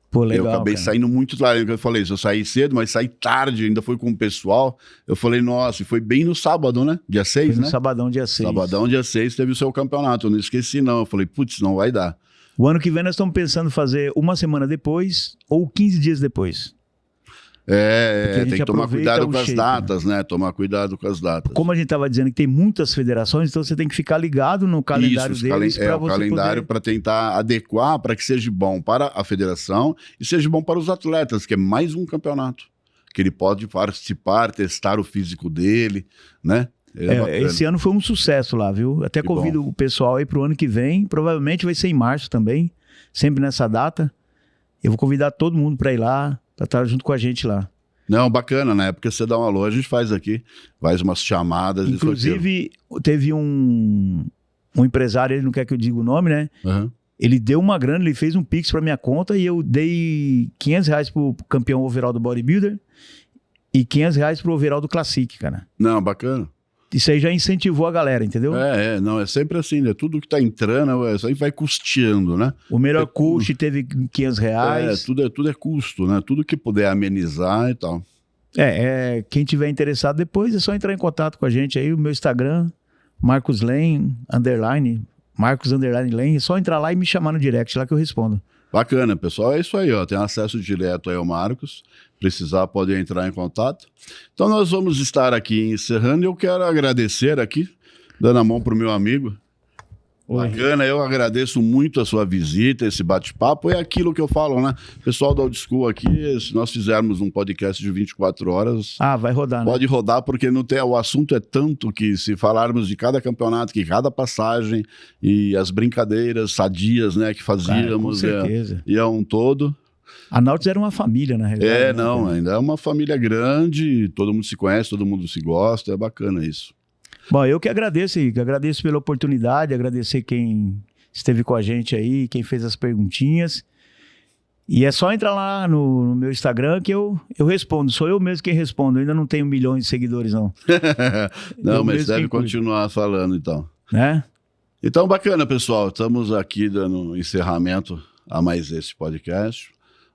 Pô, legal, eu acabei saindo muito tarde, eu falei, eu saí cedo, mas saí tarde, ainda fui com o pessoal. Eu falei, nossa, e foi bem no sábado, né? Dia 6, foi no né? Sabadão, dia 6. Sabadão, dia 6, teve o seu campeonato, eu não esqueci não. Eu falei, putz, não vai dar. O ano que vem nós estamos pensando em fazer uma semana depois ou 15 dias depois. Tem que tomar cuidado com as datas, né? Tomar cuidado com as datas. Como a gente estava dizendo que tem muitas federações, então você tem que ficar ligado no calendário deles para você o calendário para tentar adequar para que seja bom para a federação e seja bom para os atletas, que é mais um campeonato que ele pode participar, testar o físico dele, né? Esse ano foi um sucesso lá, viu? Até convido o pessoal aí para o ano que vem, provavelmente vai ser em março também, sempre nessa data. Eu vou convidar todo mundo para ir lá, para estar junto com a gente lá. Não, bacana, na época você dá um alô, a gente faz aqui, faz umas chamadas. Inclusive, teve um empresário, ele não quer que eu diga o nome, né? Uhum. Ele deu uma grana, ele fez um Pix para minha conta e eu dei R$500 pro campeão overall do bodybuilder e R$500 pro overall do Classic, cara. Não, bacana. Isso aí já incentivou a galera, entendeu? Não, é sempre assim, né? Tudo que tá entrando, isso aí vai custeando, né? O melhor custo teve R$500. Tudo é custo, né? Tudo que puder amenizar e tal. Quem tiver interessado depois é só entrar em contato com a gente aí, o meu Instagram, Marcos Lane, Marcos Lane, é só entrar lá e me chamar no direct, lá que eu respondo. Bacana, pessoal. É isso aí, ó. Tem acesso direto aí ao Marcos. Precisar, pode entrar em contato. Então, nós vamos estar aqui encerrando. Eu quero agradecer aqui, dando a mão para o meu amigo. Oi. Bacana, eu agradeço muito a sua visita, esse bate-papo. É aquilo que eu falo, né? Pessoal da Old School aqui, se nós fizermos um podcast de 24 horas... vai rodar, né? Pode rodar, porque não tem, o assunto é tanto que se falarmos de cada campeonato, que cada passagem e as brincadeiras sadias, né, que fazíamos... Cara, com certeza. E é um todo... A Nautilus era uma família, na realidade. Ainda é uma família grande, todo mundo se conhece, todo mundo se gosta, é bacana isso. Bom, eu que agradeço, Henrique, agradeço pela oportunidade, agradecer quem esteve com a gente aí, quem fez as perguntinhas. E é só entrar lá no meu Instagram que eu respondo, sou eu mesmo quem respondo, eu ainda não tenho milhões de seguidores, não. Não, mas deve continuar falando, então. Né? Então, bacana, pessoal, estamos aqui dando encerramento a mais esse podcast.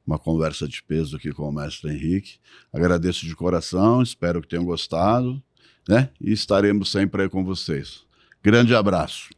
Uma conversa de peso aqui com o mestre Henrique. Agradeço de coração, espero que tenham gostado, né? E estaremos sempre aí com vocês. Grande abraço.